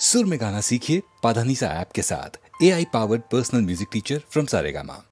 सुर में गाना सीखिए पाधानीसा ऐप के साथ। AI powered personal music teacher from Saregama.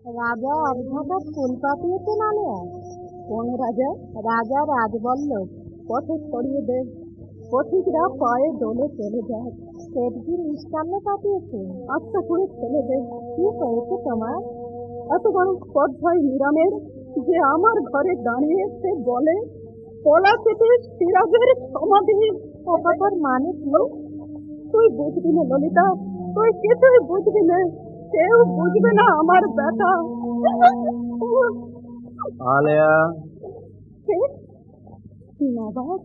রাজা অর্ধটা ফুল পাঠিয়েছে নালে কোন রাজা? রাজা রাজবল্লভ। পথে ছড়িয়ে দে, পথিকরা পায়ে দোলে চলে যায়। সেটজির মিষ্টান্ন পাঠিয়েছে, আচ্ছা করে ছেলে দে। কি হয়েছে তোমার? এত বড় পথ হয় নিরামের যে আমার ঘরে দাঁড়িয়ে সে বলে পলাশেতে সিরাজের সমাধি। কথাটার মানে কি? তুই বুঝবি না ললিতা, তুই কিছুই বুঝবি না, কেউ বুঝবে না আমার ব্যথা। আলেয়া নবাব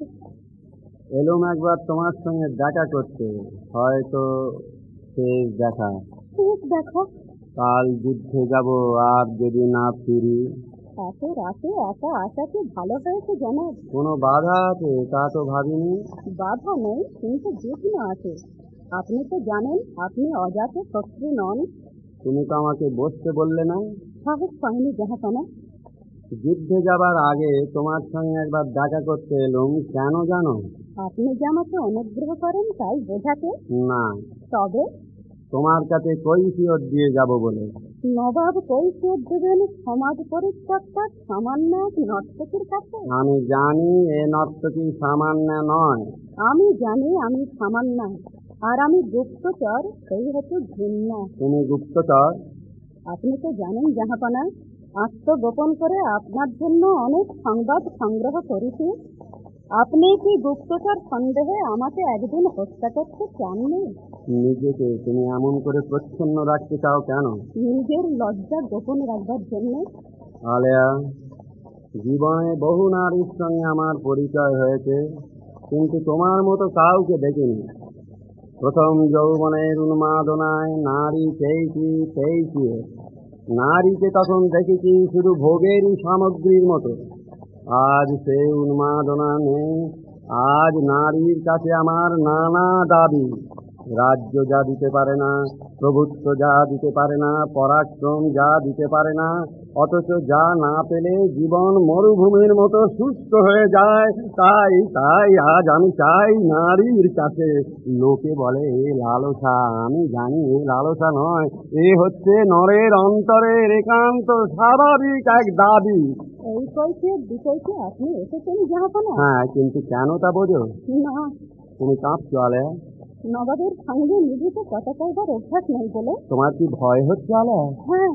এলুম একবার তোমার সঙ্গে দেখা করতে, হয়তো শেষ দেখা। শেষ দেখা? কাল যুদ্ধে যাব, আর যদি না ফিরি। এত রাতে একা আসা কি ভালো হয়েছে জানাব? কোনো বাধা আছে তা তো ভাবিনি। বাধা নেই, কিন্তু বিঘ্ন আছে। আপনি তো জানেন আপনি অজাত শত্রু নন। তুমি তো আমাকে বসতে বললে না? সাহস পাইনি জাহাপনা। যুদ্ধে যাবার আগে তোমার সঙ্গে একবার দেখা করতে এলুম। কেন জানো? আপনি যে আমাকে অনুগ্রহ করেন তাই বোঝাতে? না। তবে? তোমার কাছে কৈফিয়ত দিয়ে যাব বলে। নবাব কৈফিয়ত দেবেন সমাজ পরিত্যক্তার সামান্য এক নর্তকীর কাছে? আমি জানি এ নর্তকী সামান্য নয়। আমি জানি আমি সামান্য, আর আমি গুপ্তচর, সেই হচ্ছে ঘৃণ্য। তুমি গুপ্তচর? আপনি তো জানেন জাহাপনা, আত্মগোপন করে আপনার জন্য অনেক সংবাদ সংগ্রহ করেছি। আপনি কি গুপ্তচর সন্দেহে আমাকে একদিন হত্যা করতে চাননি? নিজেকে তুমি এমন করে প্রচ্ছন্ন রাখতে চাও কেন? নিজের লজ্জা গোপন রাখবার জন্য। আলেয়া, জীবনে বহু নারীর সঙ্গে আমার পরিচয় হয়েছে, কিন্তু তোমার মতো কাউকে দেখিনি। প্রথম যৌবনের উন্মাদনায় নারী চেয়েছি, নারীকে তখন দেখেছি শুধু ভোগেরই সামগ্রীর মতো। আজ সে উন্মাদনা নেই। আজ নারীর কাছে আমার নানা দাবি। রাজ্য যা দিতে পারে না, প্রভুত্ব যা দিতে পারে না, পরাক্রম যা দিতে পারে না, অথচ যা না পেলে জীবন মরুভূমির মতো শুষ্ক হয়ে যায়, তাই তাই আজ আমি চাই নারীর কাছে। লোকে বলে এ লালসা, আমি জানি এ লালসা নয়, এ হচ্ছে নরের অন্তরের একান্ত স্বাভাবিক এক দাবি। এই কৈফিয়ত বিষয়টি আপনি এসেছেন জাহাপনা? হ্যাঁ, কিন্তু কেন তা বোঝো না। তুমি কাঁপছো আলেয়া? নবাবের সঙ্গে নিজেকে কথা কইবার অভ্যাস নেই বলে। তোমার কি ভয় হচ্ছে আলেয়া? হ্যাঁ,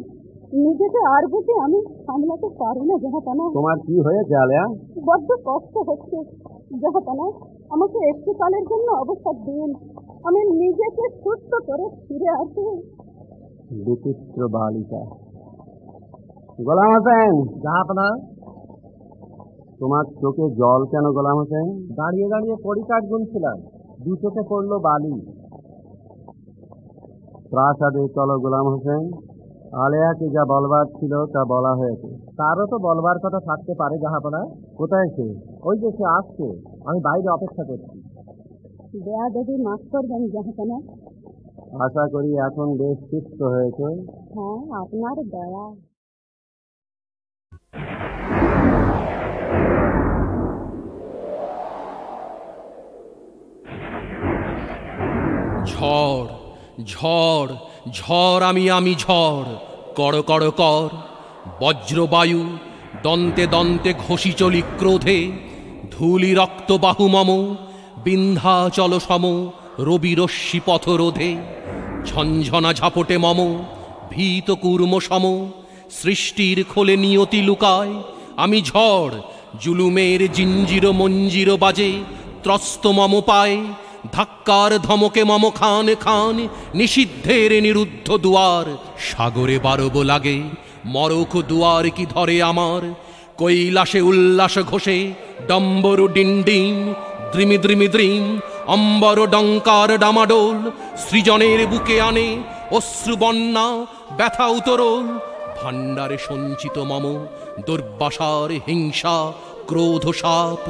নিজেকে আর বুঝে আমি সামলাতে পারি না জাহাপনা। তোমার কি হয়েছে আলেয়া? বড্ড কষ্ট হচ্ছে জাহাপনা। আমাকে একটু কালের জন্য অবসর দিন, আমি নিজেকে সুস্থ করে ফিরে আসি। বিচিত্র বালিকা। গোলাম হোসেন। জাহাপনা। তোমার চোখে জল কেন গোলাম হোসেন? দাঁড়িয়ে দাঁড়িয়ে পরিকাঠ গুনছিলাম, দু চোখে পড়লো বালি। প্রাসাদে চলো গোলাম হোসেন, আলেয়াকে যা বলবার ছিল তা বলা হয়েছে। তারও তো বলবার কথা থাকতে পারে জাহাপনা। কোথায় সে? ওই যে সে আসছে, আমি বাইরে অপেক্ষা করছি। বেয়াদবি মাফ করবেন জাহাপনা। আশা করি এখন বেশ সুস্থ হয়েছে। হ্যাঁ, আপনার দয়া। ঝড় ঝড় ঝড় আমি ঝড়, কড় কড় কর বজ্রবায়ু, দন্তে দন্তে ঘষি চলি ক্রোধে, ধূলি রক্ত বাহু মম, বিন্ধ্যাচল সম রবি রশ্মি পথরোধে, ঝঞ্ঝনা ঝাপটে মম ভীত কুর্ম সম, সৃষ্টির খোলে নিয়তি লুকায়। আমি ঝড়, জুলুমের জিঞ্জির মঞ্জির বাজে, ত্রস্ত মম পায়, ধাক্কার ধমকে মম খান খান, নিষিদ্ধের নিরুদ্ধ দুয়ার, সাগরে বারব লাগে মরক দুয়ার কি ধরে আমার, কৈলাসে উল্লাস ঘোষে ডম্বরু ডিন্ডিম, দ্রিমি দ্রিমি দ্রিম, অম্বর ডঙ্কার ডামাডোল, সৃজনের বুকে আনে অশ্রু বন্যা ব্যথা উতরোল, ভাণ্ডারে সঞ্চিত মম দুর্বাসার হিংসা ক্রোধ সাপ,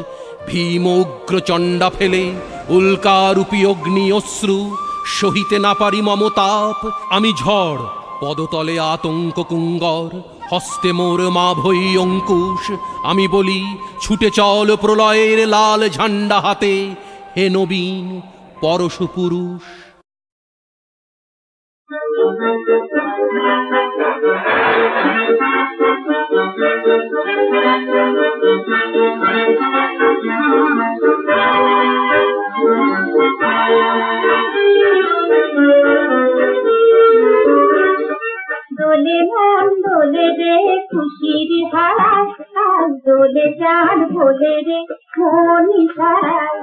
ভীম উগ্র চণ্ডা ফেলে উল্কারূপী অগ্নি অশ্রু, সহিতে না পারি মমতাপ। আমি ঝড়, পদতলে আতঙ্ক কুঙ্গর, হস্তে মোর মা ভই অঙ্কুশ, আমি বলি ছুটে চল প্রলয়ের লাল ঝান্ডা হাতে, হে নবীন পরশ পুরুষ। দোলে মন দোলে রে খুশির হারায়, দোলে চাঁদ ভোলে রে মনি সারায়,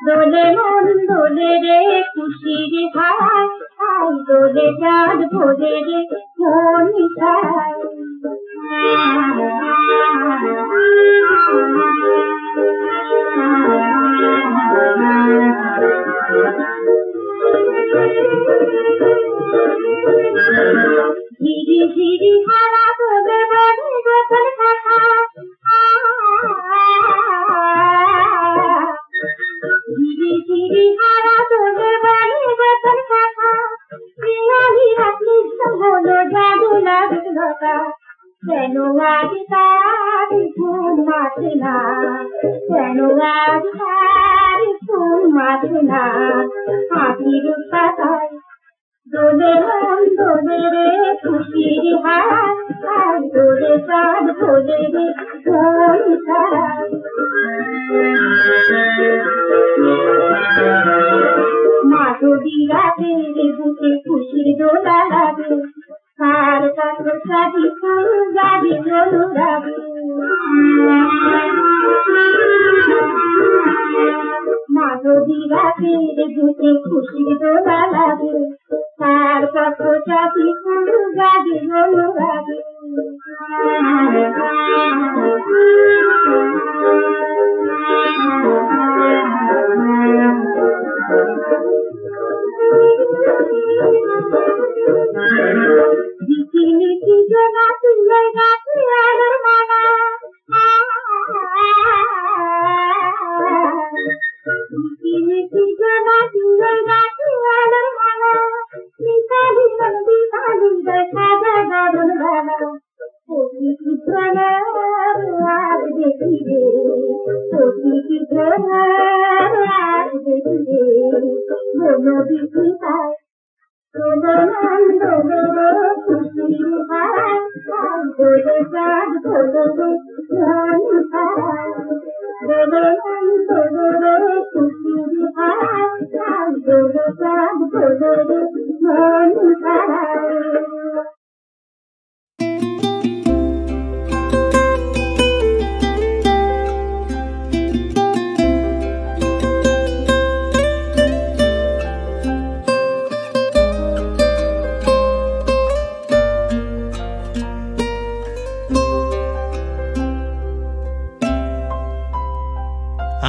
দোলে মন দোলে রে খুশির হারায়, দোলে চাঁদ ভোলে রে মনি সারায়। ঝিরি ঝিরি হারা তোলে বনে গোপন কথা, ঝিরি ঝিরি হারা তোলে বনে গোপন কথা, প্রিয়ালি রাত্রি হলো জাদু লাগলো তা, কেন আজ তার ঘুম আসে না, কেন আজ তার ঘুম আসে না, হাতির পাতায় দোলে মন দোলে রে খুশির হারায়, দোলে চাঁদ ভোলে রে মনি সারায়। মাধবী রাতের বুকে খুশির দোলা লাগে, কার কাছে সাজি ফুল গাড়ি অনুরাগে, মাধবী রাতের বুকে খুশির দোলা লাগে, কার কাছে সাজি ফুল গাড়ি অনুরাগে। ঝিকিমিকি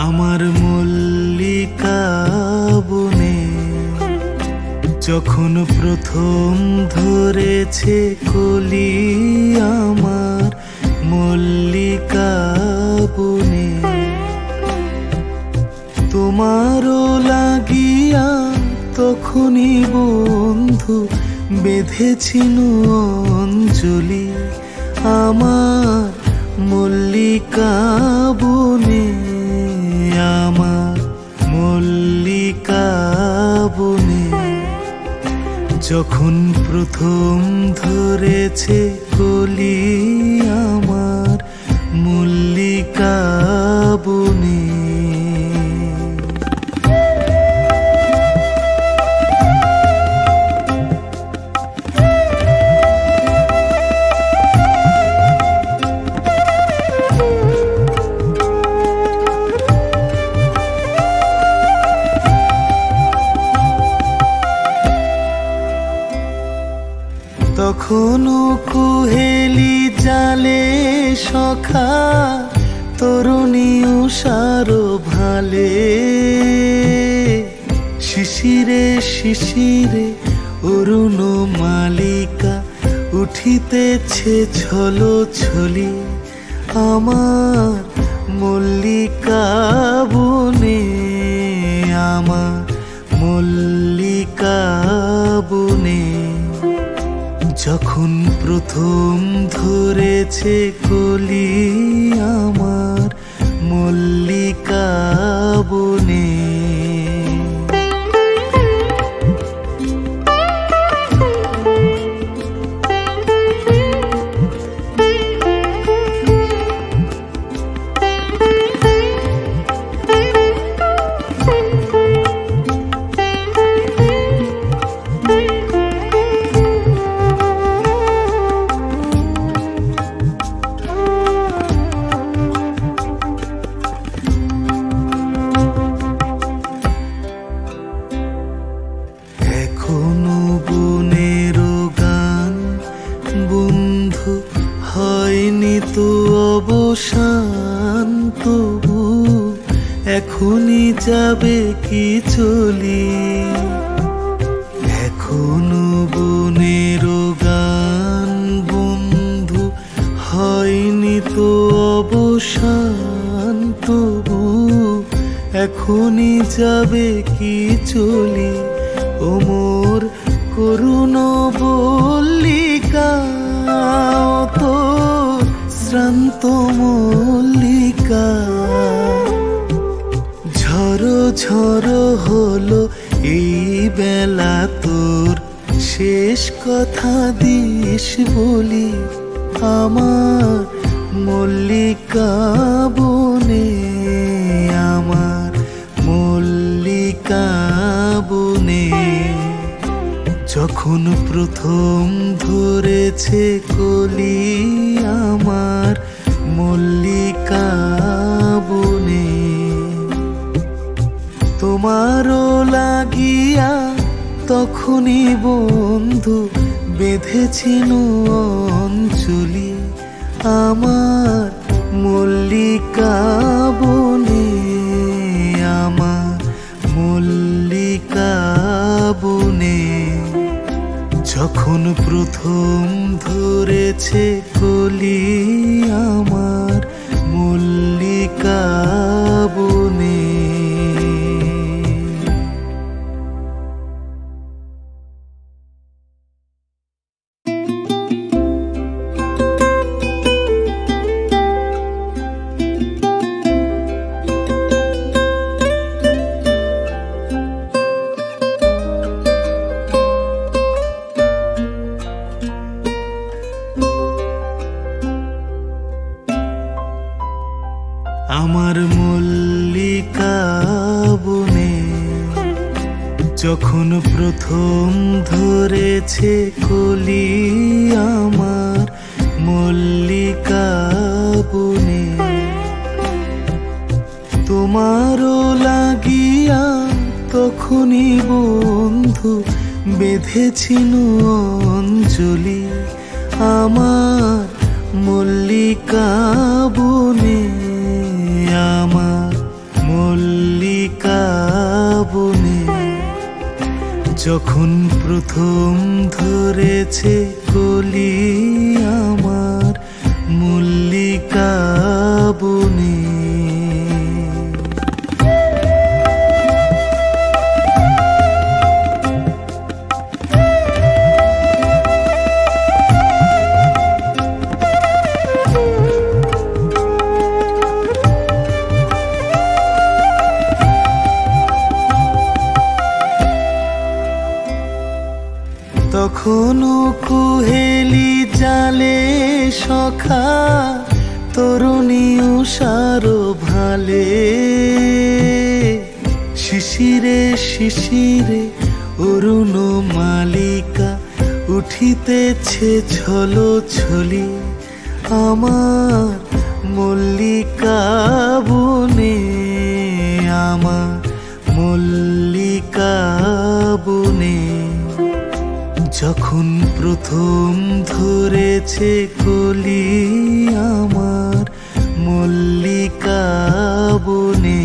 আমার মল্লিকা বনে যখন প্রথম ধরেছে কলি, আমার মল্লিকা বনে তোমারও লাগিয়া তখনই বন্ধু বেঁধেছিল অঞ্জলি, আমার মল্লিকা বনে, আমার মল্লিকা বনে যখন প্রথম ধরেছে কলি, আমার মল্লিকা বনে। তখনও কুহেলি জালে সখা তরুণী উষার ভালে, শিশিরে শিশিরে অরুণ মালিকা উঠিতেছে ছলো ছলি, আমার মল্লিকা বনে, আমার মল্লিকা বনে যখন প্রথম ধরেছে কলি, আমার মল্লিকা বনে। এখনই যাবে কি চলি, এখনো বনের গান বন্ধু হয়নি তো অবসান, তবু এখনই যাবে কি চলি, ও মোর করুণ মল্লিকা, তো শ্রান্ত মল্লিকা, ঝড়ো ঝড়ো হলো এই বেলা তোর শেষ কথা দিস বলি, আমার মল্লিকা বনে, আমার মল্লিকা বনে যখন প্রথম ধরেছে কলি, আমার মল্লিকা বনে তোমারও লাগিয়া তখনই বন্ধু বেঁধেছিল অঞ্জলি, আমার মল্লিকা বনে, আমার মল্লিকা বনে যখন প্রথম ধরেছে কলি আমার মল্লিকা বনে। আমার মল্লিকা বনে যখন প্রথম ধরেছে কলি আমার মল্লিকা বনে, তোমারও লাগিয়া তখনই বন্ধু বেঁধেছিনু অঞ্জলি আমার মল্লিকা বনে, আমার মল্লিকা বনে যখন প্রথম ধরেছে কলি আমার মল্লিকা বনে। তখনও কুহেলি জালে সখা তরুণী উষার ভালে, শিশিরে শিশিরে অরুণ মালিকা উঠিতেছে ছলো ছলি আমার মল্লিকা বনে, আমার মল্লিকা বনে যখন প্রথম ধরেছে কলি আমার মল্লিকা বনে।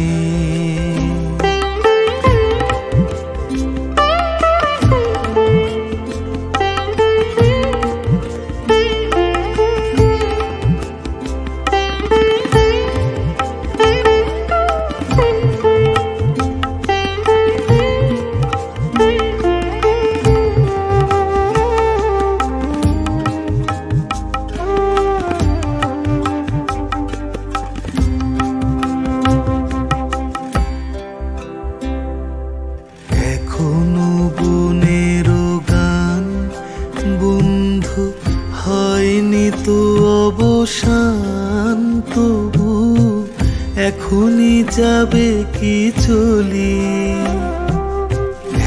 এখনই যাবে কি চলি,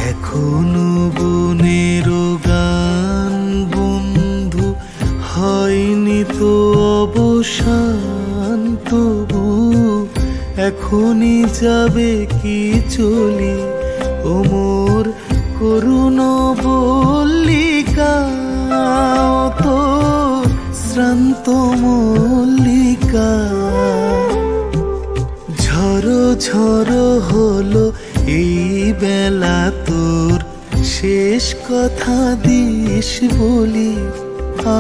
এখনো বনের গান বন্ধু হয়নি তো অবসান, তবু এখনই যাবে কি চলি ও মোর করুণ মল্লিকা, তো শ্রান্ত মল্লিকা। ঝড়ো ঝড়ো হলো এই বেলা তোর শেষ কথা দিস বলি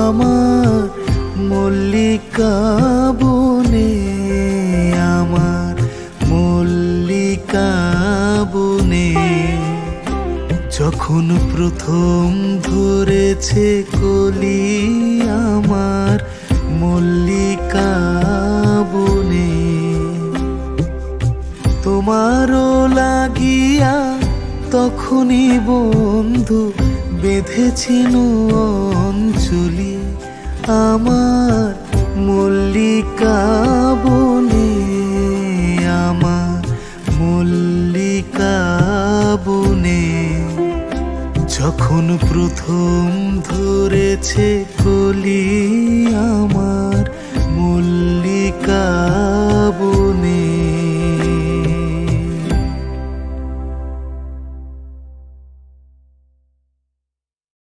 আমার মল্লিকা বনে, আমার মল্লিকা বনে যখন প্রথম ধরেছে কলি আমার মল্লিকা বনে। তোমারও লাগিয়া তখনই বন্ধু বেঁধেছিনু অঞ্জলি আমার মল্লিকা বনে, আমার মল্লিকা বনে যখন প্রথম ধরেছে কলি আমার